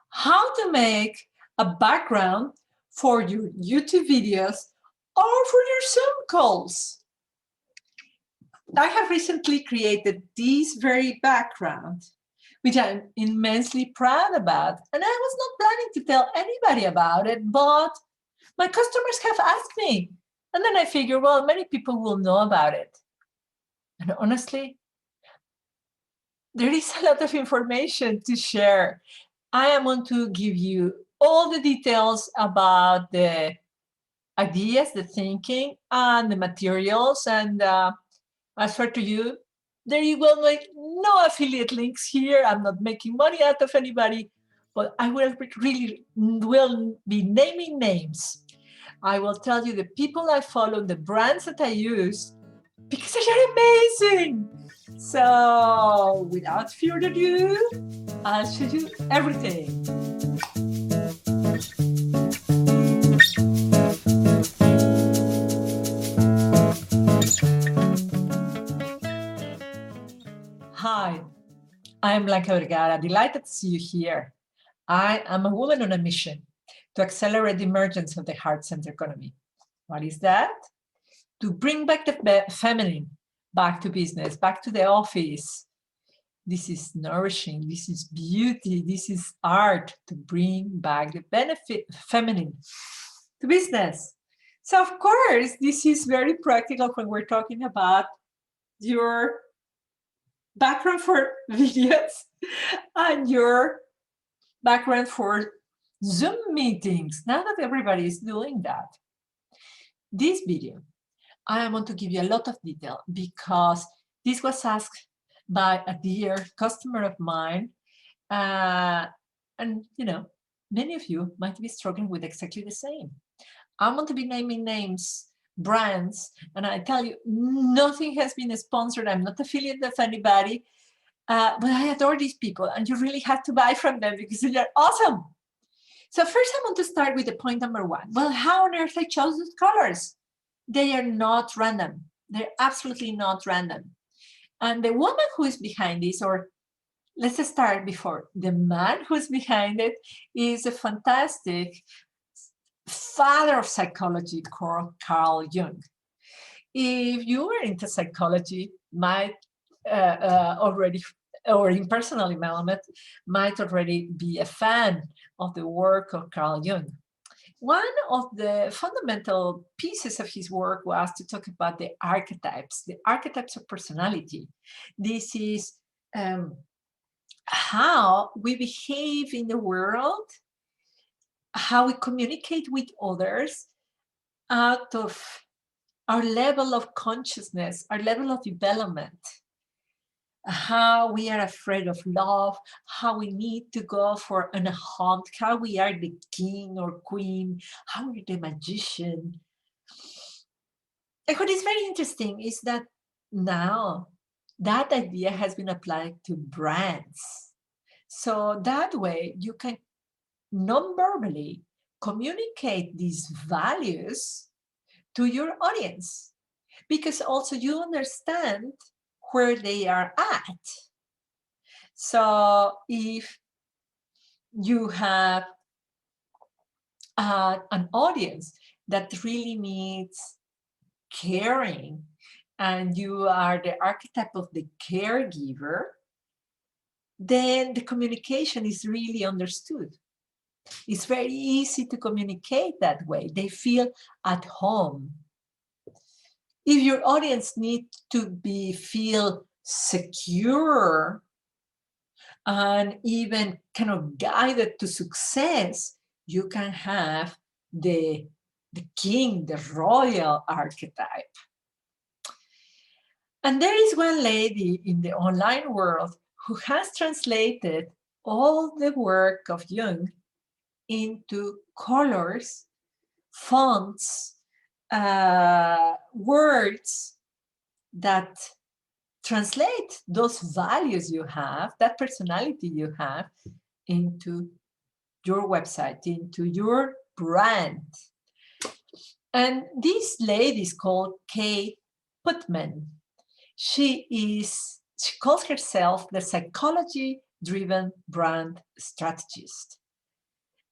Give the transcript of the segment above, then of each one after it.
how to make a background for your YouTube videos or for your Zoom calls. I have recently created this very background, which I'm immensely proud about. And I was not planning to tell anybody about it, but my customers have asked me. And then I figure, well, many people will know about it. And honestly, there is a lot of information to share. I am going to give you all the details about the ideas, the thinking, and the materials. And I swear to you, there you will make no affiliate links here. I'm not making money out of anybody, but I will really will be naming names. I will tell you the people I follow, the brands that I use, because they're amazing. So without further ado, I'll show you everything. Hi, I'm Blanca Vergara, delighted to see you here. I am a woman on a mission to accelerate the emergence of the heart-centered economy. What is that? To bring back the feminine, back to business, back to the office. This is nourishing, this is beauty, this is art, to bring back the feminine to business. So of course, this is very practical when we're talking about your background for videos and your background for Zoom meetings. Now that everybody is doing that, this video, I want to give you a lot of detail because this was asked by a dear customer of mine. And, you know, many of you might be struggling with exactly the same. I want to be naming names, brands, and I tell you, nothing has been sponsored. I'm not affiliated with anybody, but I adore these people, and you really have to buy from them because they're awesome. So first, I want to start with the point number one. Well, how on earth I chose those colors? They are not random. They're absolutely not random. And the woman who is behind this, or let's start before, the man who's behind it is a fantastic father of psychology called Carl Jung. If you are into psychology, might already, or in personal development, might already be a fan of the work of Carl Jung. One of the fundamental pieces of his work was to talk about the archetypes of personality. This is how we behave in the world, how we communicate with others out of our level of consciousness, our level of development, how we are afraid of love, how we need to go for a hunt, how we are the king or queen, how we're the magician. And what is very interesting is that now that idea has been applied to brands. So that way you can non-verbally communicate these values to your audience, because also you understand where they are at. So if you have an audience that really needs caring, and you are the archetype of the caregiver, then the communication is really understood. It's very easy to communicate that way. They feel at home. If your audience needs to feel secure and even kind of guided to success, you can have the king, the royal archetype. And there is one lady in the online world who has translated all the work of Jung into colors, fonts, words that translate those values you have, that personality you have, into your website, into your brand. And this lady is called Kate Putman. She calls herself the psychology-driven brand strategist.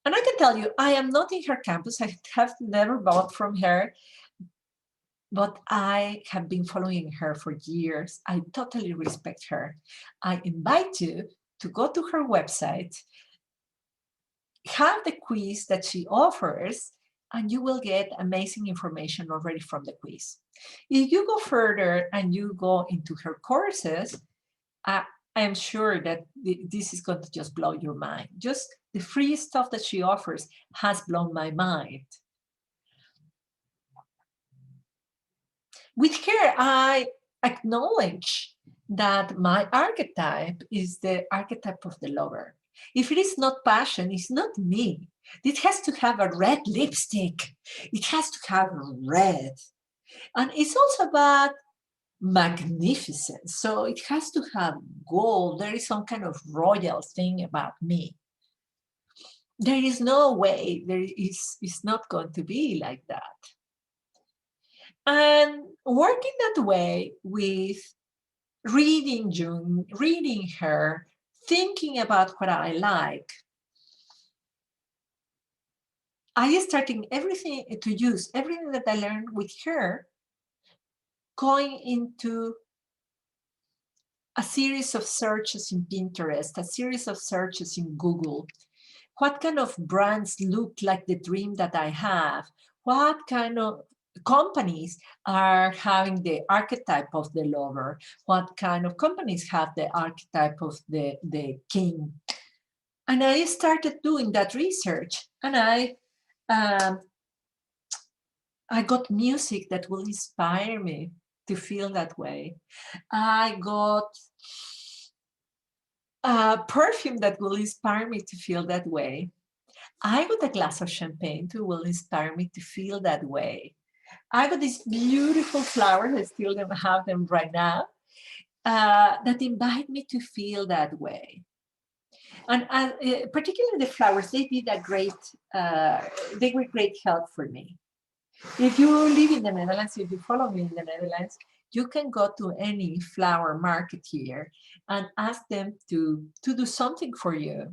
And I can tell you, I am not in her campus. I have never bought from her, but I have been following her for years. I totally respect her. I invite you to go to her website, have the quiz that she offers, and you will get amazing information already from the quiz. If you go further and you go into her courses, I am sure that this is going to just blow your mind. Just the free stuff that she offers has blown my mind. With her, I acknowledge that my archetype is the archetype of the lover. If it is not passion, it's not me. It has to have a red lipstick. It has to have red. And it's also about magnificence. So it has to have gold. There is some kind of royal thing about me. There is no way it's not going to be like that. And working that way with reading Jung, reading her, thinking about what I like, I started everything to use everything that I learned with her, going into a series of searches in Pinterest, a series of searches in Google. What kind of brands look like the dream that I have? What kind of companies are having the archetype of the lover? What kind of companies have the archetype of the king? And I started doing that research, and I got music that will inspire me to feel that way. I got a perfume that will inspire me to feel that way. I got a glass of champagne that will inspire me to feel that way. I got these beautiful flowers, I still don't have them right now, that invite me to feel that way. And particularly the flowers, they did a great, they were great help for me. If you live in the Netherlands, if you follow me in the Netherlands, you can go to any flower market here and ask them to do something for you.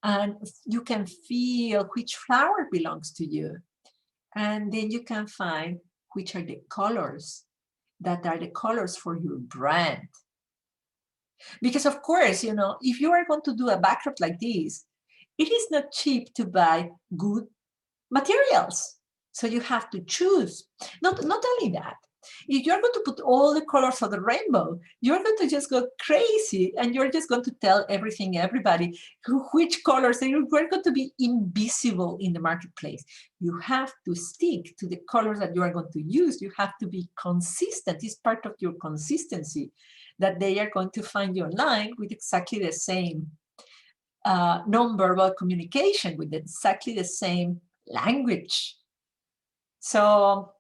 And you can feel which flower belongs to you. And then you can find which are the colors that are the colors for your brand. Because of course, you know, if you are going to do a backdrop like this, it is not cheap to buy good materials. So you have to choose. Not only that, if you're going to put all the colors of the rainbow, you're going to just go crazy and you're just going to tell everybody which colors, and you're going to be invisible in the marketplace. You have to stick to the colors that you are going to use. You have to be consistent. It's part of your consistency that they are going to find you online with exactly the same nonverbal communication, with exactly the same language. So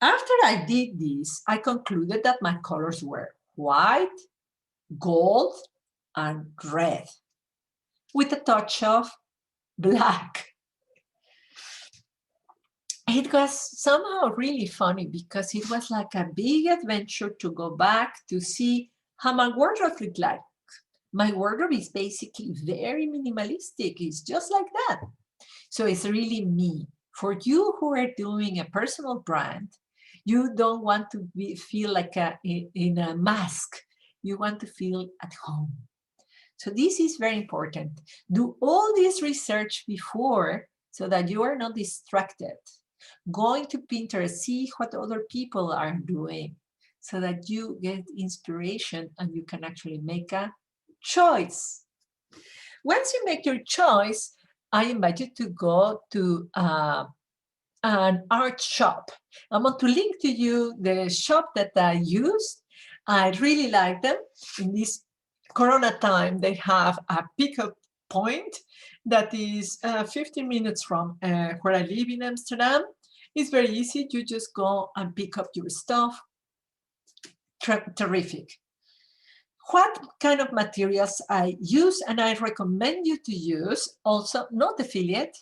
after I did this, I concluded that my colors were white, gold, and red, with a touch of black. It was somehow really funny because it was like a big adventure to go back to see how my wardrobe looked like. My wardrobe is basically very minimalistic. It's just like that. So it's really me. For you who are doing a personal brand, you don't want to feel like in a mask. You want to feel at home. So this is very important. Do all this research before so that you are not distracted. Going to Pinterest, see what other people are doing so that you get inspiration and you can actually make a choice. Once you make your choice, I invite you to go to an art shop. I'm going to link to you the shop that I used. I really like them. In this Corona time, they have a pickup point that is 15 minutes from where I live in Amsterdam. It's very easy. You just go and pick up your stuff. Terrific. What kind of materials I use, and I recommend you to use, also not affiliate.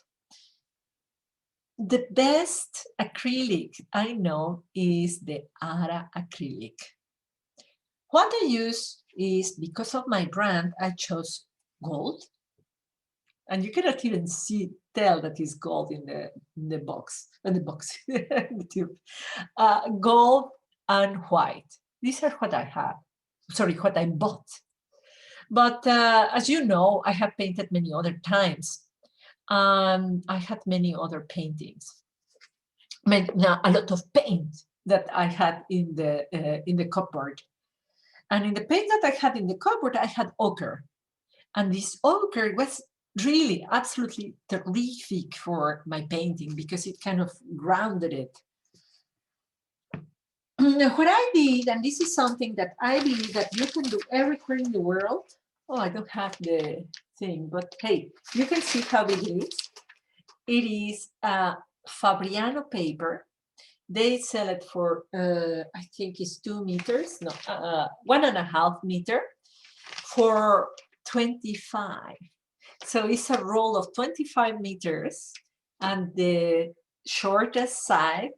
The best acrylic I know is the Ara acrylic. What I use is, because of my brand, I chose gold. And you cannot even tell that it's gold in the box, in the tube. Gold and white. These are what I have. Sorry, what I bought. But as you know, I have painted many other times. I had many other paintings. Now, a lot of paint that I had in the cupboard. And in the paint that I had in the cupboard, I had ochre. And this ochre was really absolutely terrific for my painting because it kind of grounded it. What I did, and this is something that I believe that you can do everywhere in the world. Oh, I don't have the thing, but hey, you can see how it is. It is Fabriano paper. They sell it for, I think it's 2 meters, no, 1.5 meter for 25. So it's a roll of 25 meters, and the shortest side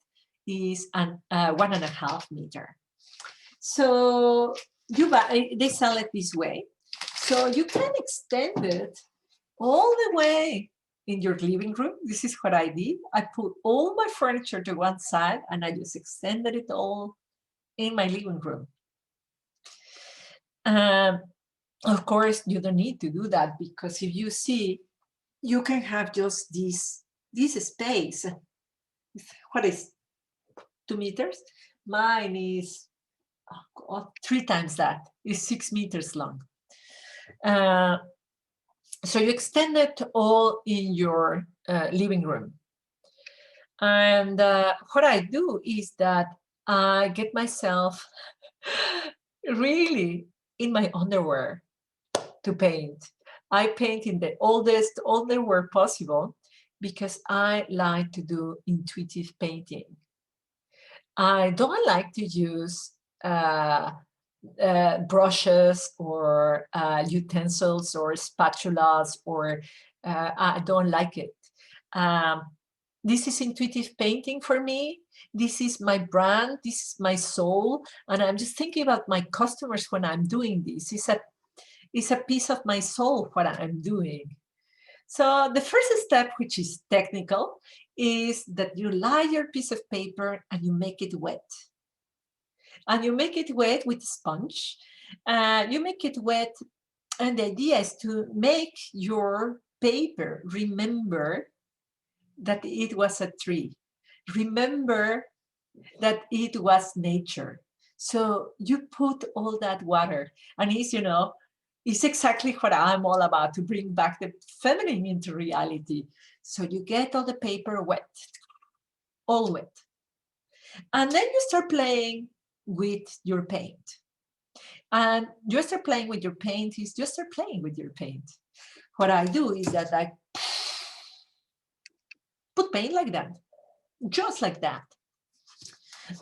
is 1.5 meter. So they sell it this way. So you can extend it all the way in your living room. This is what I did. I put all my furniture to one side and I just extended it all in my living room. Of course, you don't need to do that because if you see, you can have just this space. What is 2 meters? Mine is 3 times that. It's 6 meters long. So you extend it all in your living room. And what I do is that I get myself really in my underwear to paint. I paint in the oldest underwear possible because I like to do intuitive painting. I don't like to use brushes or utensils or spatulas, or I don't like it. This is intuitive painting for me. This is my brand. This is my soul. And I'm just thinking about my customers when I'm doing this. It's a piece of my soul what I'm doing. So the first step, which is technical, is that you lie your piece of paper and you make it wet. And you make it wet with a sponge. You make it wet, and the idea is to make your paper remember that it was a tree. Remember that it was nature. So you put all that water, and it's exactly what I'm all about, to bring back the feminine into reality. So you get all the paper wet, all wet. And then you start playing with your paint. And you start playing with your paint What I do is that I put paint like that, just like that.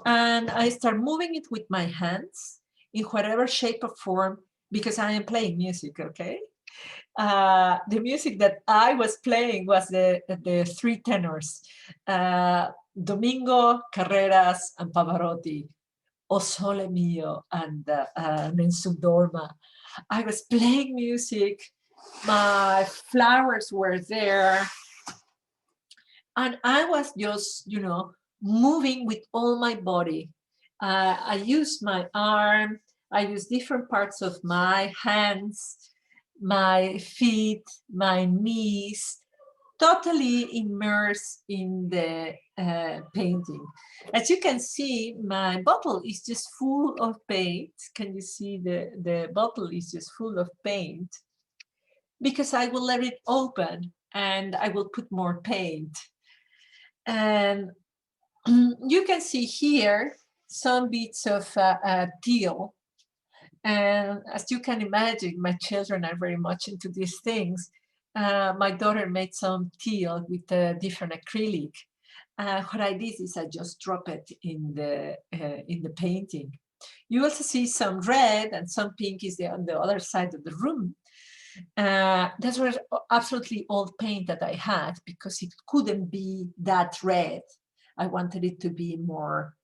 And I start moving it with my hands in whatever shape or form, because I am playing music, okay? The music that I was playing was the 3 tenors, Domingo, Carreras, and Pavarotti, O Sole Mio, and Nensu Dorma. I was playing music, my flowers were there, and I was just, moving with all my body. I used my arm, I used different parts of my hands, my feet, my knees, totally immersed in the painting. As you can see, my bottle is just full of paint. Can you see the bottle is just full of paint? Because I will let it open and I will put more paint. And you can see here some bits of teal. And as you can imagine, my children are very much into these things. My daughter made some teal with a different acrylic. What I did is I just drop it in the painting. You also see some red and some pink is on the other side of the room. That was absolutely old paint that I had because it couldn't be that red. I wanted it to be more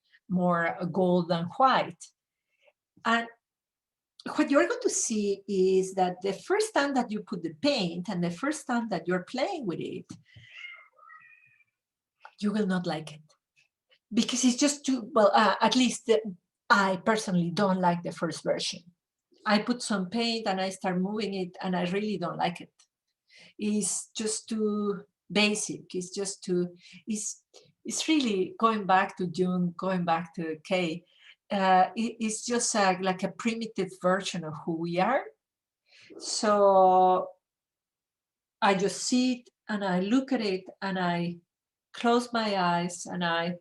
gold than white. And what you're going to see is that the first time that you put the paint and the first time that you're playing with it, you will not like it. Because it's just too, well, at least I personally don't like the first version. I put some paint and I start moving it and I really don't like it. It's just too basic. It's just too, it's really going back to Jung, going back to Kay. It's just like a primitive version of who we are. So I just sit and I look at it and I close my eyes and I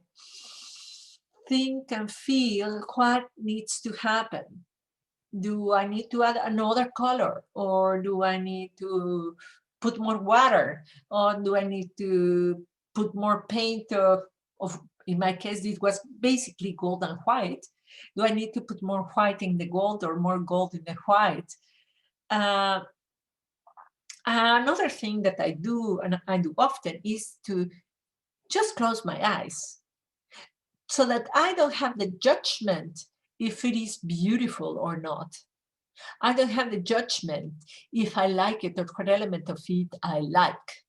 think and feel what needs to happen. Do I need to add another color, or do I need to put more water, or do I need to put more paint of in my case, it was basically gold and white. Do I need to put more white in the gold or more gold in the white? Another thing that I do, and I do often, is to just close my eyes so that I don't have the judgment if it is beautiful or not. I don't have the judgment if I like it or what element of it I like.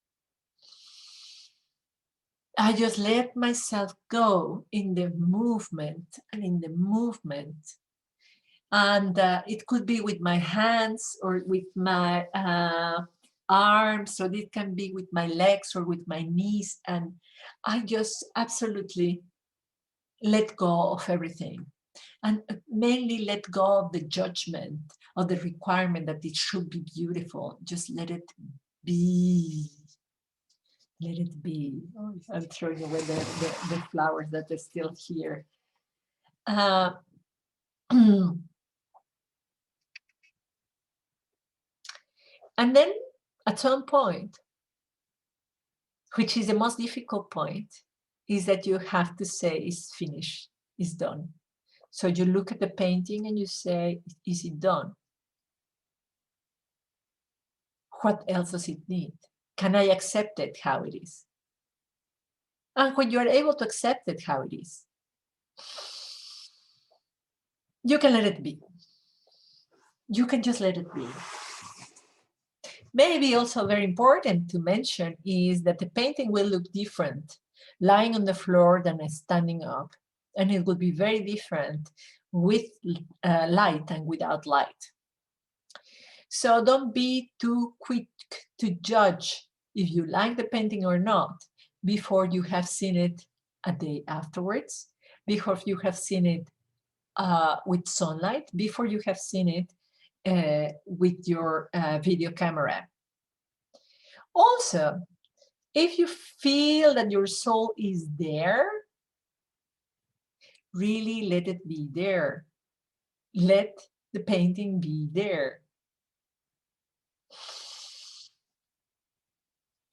I just let myself go in the movement and in the movement. And it could be with my hands or with my arms, or it can be with my legs or with my knees. And I just absolutely let go of everything. And mainly let go of the judgment, of the requirement that it should be beautiful. Just let it be. Let it be. Oh, I'm throwing away the flowers that are still here. And then at some point, which is the most difficult point, is that you have to say it's finished, it's done. So you look at the painting and you say, is it done? What else does it need? Can I accept it how it is? And when you're able to accept it how it is, you can let it be. You can just let it be. Maybe also very important to mention is that the painting will look different lying on the floor than standing up. And it will be very different with light and without light. So don't be too quick to judge if you like the painting or not before you have seen it a day afterwards, before you have seen it with sunlight, before you have seen it with your video camera. Also, if you feel that your soul is there, really let it be there. Let the painting be there.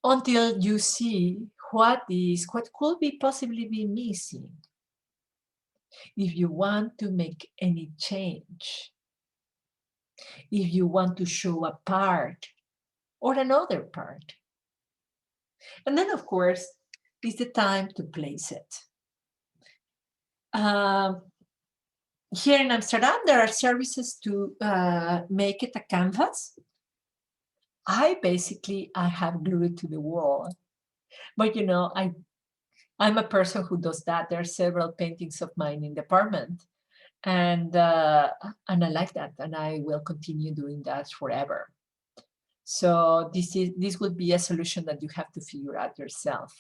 Until you see what could be possibly be missing. If you want to make any change, if you want to show a part or another part. And then, of course, is the time to place it. Here in Amsterdam, there are services to make it a canvas. I have glued it to the wall. But, you know, I'm a person who does that. There are several paintings of mine in the apartment. And I like that. And I will continue doing that forever. So this would be a solution that you have to figure out yourself.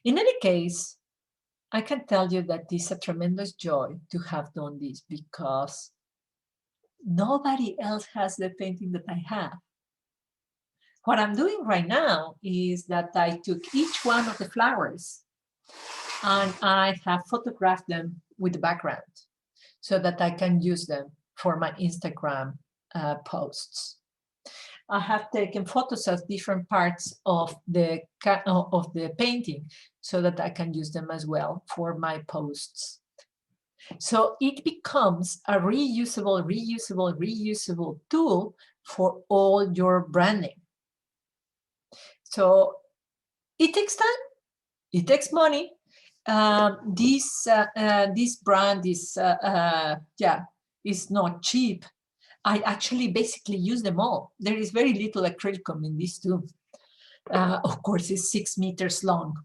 In any case, I can tell you that it's a tremendous joy to have done this, because nobody else has the painting that I have. What I'm doing right now is that I took each one of the flowers and I have photographed them with the background so that I can use them for my Instagram posts. I have taken photos of different parts of the painting so that I can use them as well for my posts. So it becomes a reusable tool for all your branding. So it takes time, it takes money. This brand is not cheap. I actually basically use them all. There is very little acrylicum in these two. Of course, it's 6 meters long.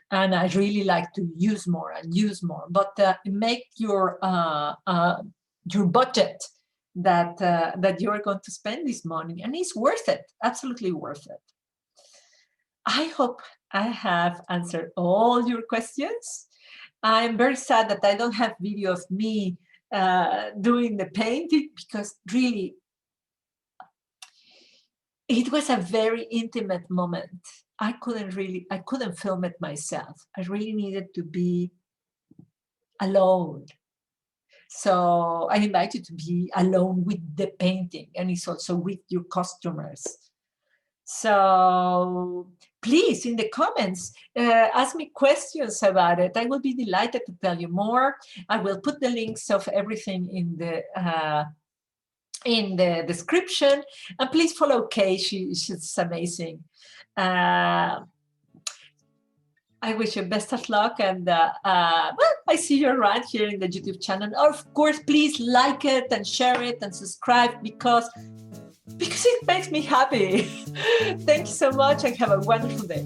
And I really like to use more and use more, but make your budget that you're going to spend this money, and it's worth it, absolutely worth it. I hope I have answered all your questions. I'm very sad that I don't have video of me doing the painting, because really it was a very intimate moment. I couldn't film it myself. I really needed to be alone. So I invite you to be alone with the painting, and it's also with your customers. So please, in the comments, ask me questions about it. I will be delighted to tell you more. I will put the links of everything in the description, and please follow Kay. She's amazing. I wish you best of luck, and well, I see you around here in the YouTube channel. Of course, please like it and share it and subscribe, because it makes me happy. Thank you so much, and have a wonderful day.